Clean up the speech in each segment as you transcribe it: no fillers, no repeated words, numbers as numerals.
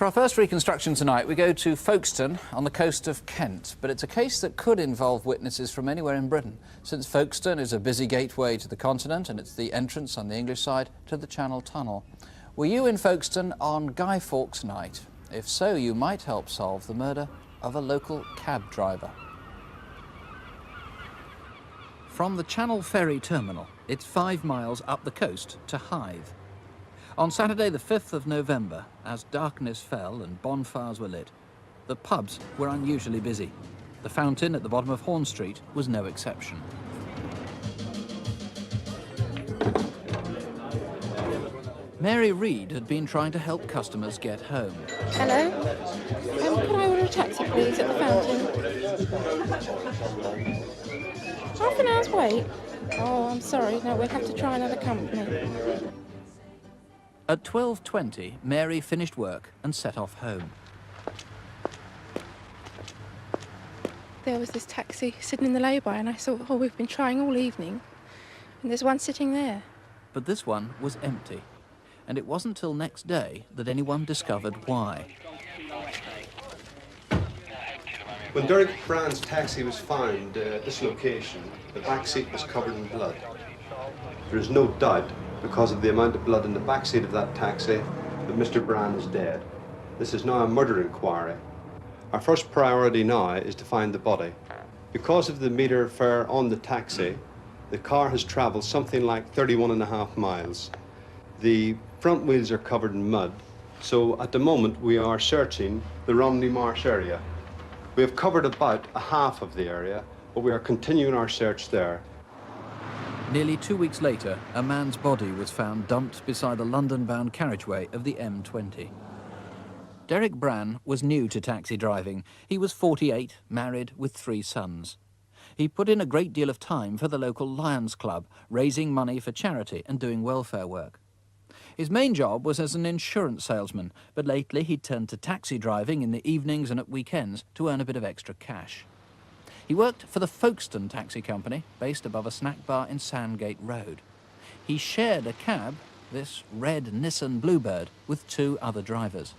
For our first reconstruction tonight, we go to Folkestone on the coast of Kent, but it's a case that could involve witnesses from anywhere in Britain, since Folkestone is a busy gateway to the continent and it's the entrance on the English side to the Channel Tunnel. Were you in Folkestone on Guy Fawkes night? If so, you might help solve the murder of a local cab driver. From the Channel Ferry Terminal, it's 5 miles up the coast to Hythe. On Saturday the 5th of November, as darkness fell and bonfires were lit, the pubs were unusually busy. The Fountain at the bottom of Horn Street was no exception. Mary Reed had been trying to help customers get home. Hello? Could I order a taxi, please, at the Fountain? Half an hour's wait? Oh, I'm sorry. No, we'll have to try another company. At 12:20, Mary finished work and set off home. There was this taxi sitting in the lay-by, and I thought, oh, we've been trying all evening, and there's one sitting there. But this one was empty, and it wasn't till next day that anyone discovered why. When Derek Brann's taxi was found at this location, the back seat was covered in blood. There is no doubt, because of the amount of blood in the back seat of that taxi, that Mr. Brann is dead. This is now a murder inquiry. Our first priority now is to find the body. Because of the meter fare on the taxi, the car has travelled something like 31.5 miles. The front wheels are covered in mud, so at the moment we are searching the Romney Marsh area. We have covered about a half of the area, but we are continuing our search there. Nearly 2 weeks later, a man's body was found dumped beside the London-bound carriageway of the M20. Derek Brann was new to taxi driving. He was 48, married with 3 sons. He put in a great deal of time for the local Lions Club, raising money for charity and doing welfare work. His main job was as an insurance salesman, but lately he'd turned to taxi driving in the evenings and at weekends to earn a bit of extra cash. He worked for the Folkestone Taxi Company, based above a snack bar in Sandgate Road. He shared a cab, this red Nissan Bluebird, with 2 other drivers.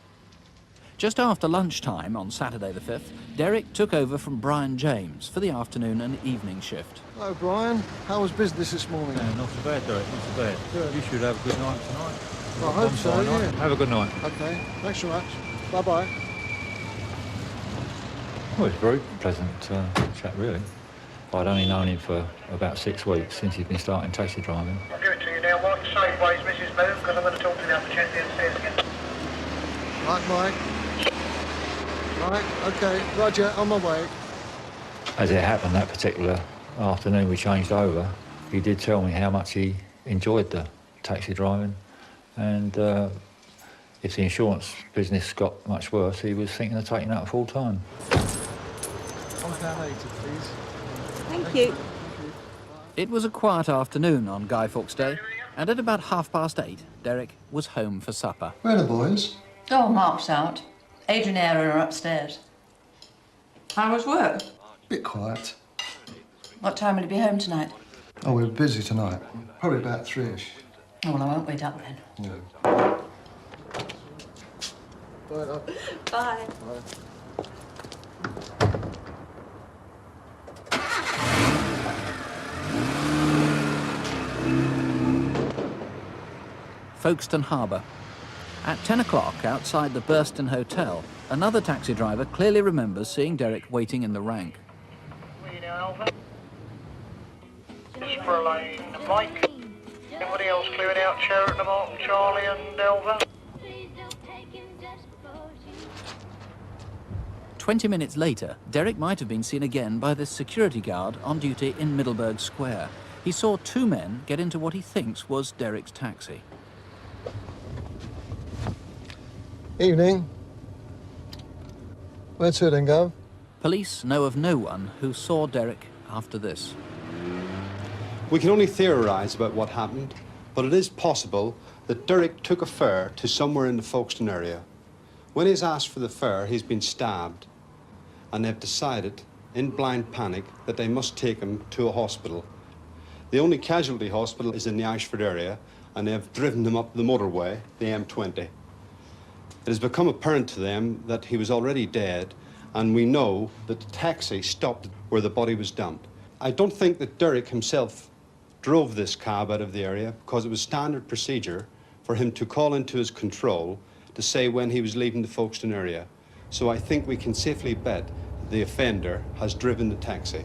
Just after lunchtime on Saturday the 5th, Derek took over from Brian James for the afternoon and evening shift. Hello, Brian. How was business this morning? Yeah, not so bad, Derek, not so bad. Good. You should have a good night tonight. I hope so, yeah. Have a good night. Okay, thanks so much. Bye-bye. Well, it's a very pleasant chat, really. I'd only known him for about 6 weeks since he'd been starting taxi driving. I'll give it to you now, Mike. Safe ways, Mrs. Moon, because I'm going to talk to you down the chat downstairs again. Right, Mike. Right, okay. Roger, on my way. As it happened, that particular afternoon we changed over, he did tell me how much he enjoyed the taxi driving, and if the insurance business got much worse, he was thinking of taking that full time. please. Thank you. It was a quiet afternoon on Guy Fawkes Day, and at about 8:30, Derek was home for supper. Where are the boys? Oh, Mark's out. Adrian and Aaron are upstairs. How was work? Bit quiet. What time will you be home tonight? Oh, we're busy tonight. Probably about 3-ish. Oh, well, I won't wait up then. No. Bye, love. Bye. Bye. Folkestone Harbour. At 10 o'clock, outside the Burston Hotel, another taxi driver clearly remembers seeing Derek waiting in the rank. This for Elaine and Mike. Anybody else clearing out Sheraton, Mark, Charlie and Elva? 20 minutes later, Derek might have been seen again by the security guard on duty in Middleburg Square. He saw 2 men get into what he thinks was Derek's taxi. Evening. Where to then, Gov? Police know of no one who saw Derek after this. We can only theorise about what happened, but it is possible that Derek took a fare to somewhere in the Folkestone area. When he's asked for the fare, he's been stabbed, and they've decided, in blind panic, that they must take him to a hospital. The only casualty hospital is in the Ashford area, and they have driven him up the motorway, the M20. It has become apparent to them that he was already dead, and we know that the taxi stopped where the body was dumped. I don't think that Derek himself drove this cab out of the area, because it was standard procedure for him to call into his control to say when he was leaving the Folkestone area. So I think we can safely bet the offender has driven the taxi.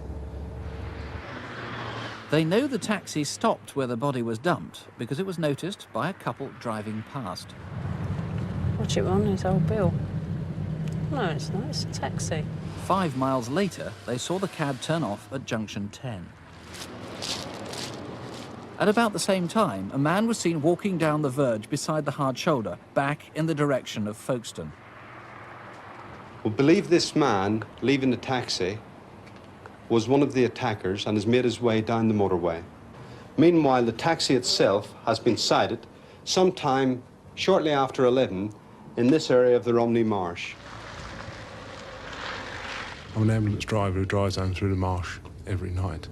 They know the taxi stopped where the body was dumped because it was noticed by a couple driving past. Watch it on his old bill. No, it's not. It's a taxi. 5 miles later, they saw the cab turn off at junction 10. At about the same time, a man was seen walking down the verge beside the hard shoulder, back in the direction of Folkestone. We believe this man leaving the taxi was one of the attackers and has made his way down the motorway. Meanwhile, the taxi itself has been sighted sometime shortly after 11 in this area of the Romney Marsh. I'm an ambulance driver who drives home through the marsh every night.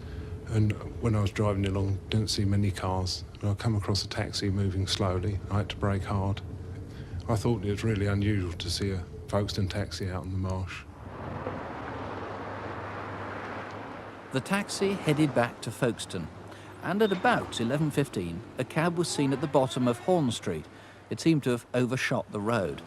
And when I was driving along, didn't see many cars. And I come across a taxi moving slowly. I had to brake hard. I thought it was really unusual to see a Folkestone taxi out in the marsh. The taxi headed back to Folkestone, and at about 11:15, a cab was seen at the bottom of Horn Street. It seemed to have overshot the road.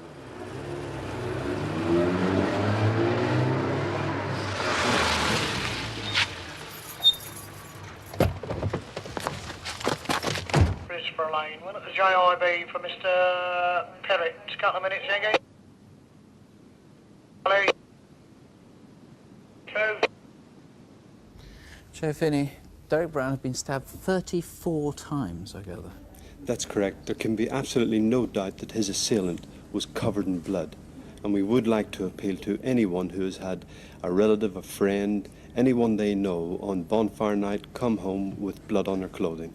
Christopher Lane, one at the JIB for Mr. Perrott. A couple of minutes, Eggy. Hello. 2. Joe Finney, Derek Brann had been stabbed 34 times, I gather. That's correct. There can be absolutely no doubt that his assailant was covered in blood. And we would like to appeal to anyone who has had a relative, a friend, anyone they know on bonfire night come home with blood on their clothing.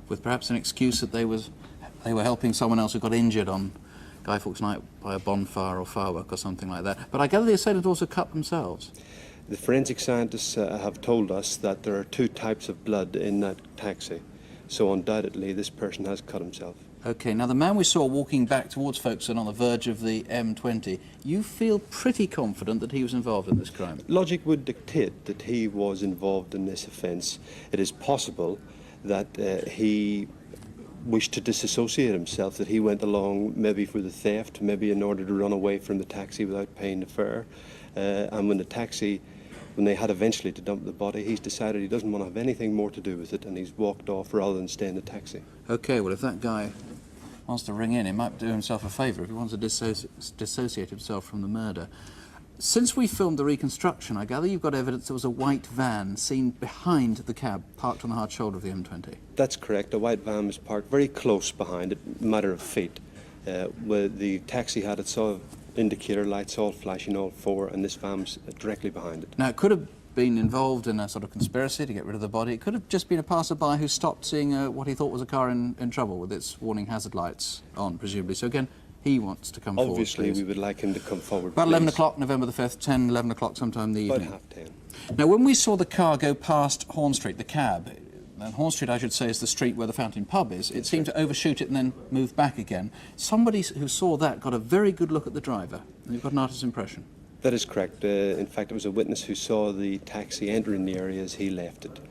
With perhaps an excuse that they were helping someone else who got injured on Guy Fawkes Night by a bonfire or firework or something like that. But I gather the assailant also cut themselves. The forensic scientists have told us that there are 2 types of blood in that taxi. So undoubtedly this person has cut himself. OK, now the man we saw walking back towards Folkestone on the verge of the M20, you feel pretty confident that he was involved in this crime? Logic would dictate that he was involved in this offence. It is possible that he wished to disassociate himself, that he went along maybe for the theft, maybe in order to run away from the taxi without paying the fare. And when they had eventually to dump the body, he's decided he doesn't want to have anything more to do with it, and he's walked off rather than stay in the taxi. OK, well, if that guy wants to ring in, he might do himself a favour if he wants to dissociate himself from the murder. Since we filmed the reconstruction, I gather you've got evidence there was a white van seen behind the cab, parked on the hard shoulder of the M20. That's correct. A white van was parked very close behind it, a matter of feet. Where the taxi had its indicator lights all flashing, all 4, and this van was directly behind it. Now, it could have been involved in a sort of conspiracy to get rid of the body. It could have just been a passerby who stopped seeing what he thought was a car in trouble with its warning hazard lights on, presumably. So again, he wants to come forward, Obviously, please. we would like him to come forward, About please. 11 o'clock, November the 5th, 10, 11 o'clock sometime in the evening. About 10:30. Now, when we saw the car go past Horn Street, the cab, and Horn Street, I should say, is the street where the Fountain Pub is, it seemed to overshoot it and then move back again. Somebody who saw that got a very good look at the driver, and you've got an artist's impression. That is correct. In fact, it was a witness who saw the taxi entering the area as he left it.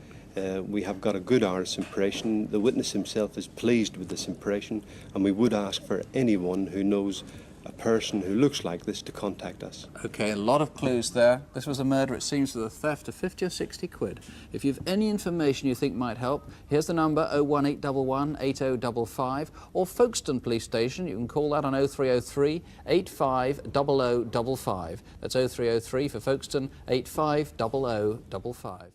We have got a good artist's impression. The witness himself is pleased with this impression, and we would ask for anyone who knows a person who looks like this to contact us. OK, a lot of clues there. This was a murder, it seems, with a theft of 50 or 60 quid. If you've any information you think might help, here's the number 01811 8055, or Folkestone Police Station. You can call that on 0303 850055. That's 0303 for Folkestone, 850055.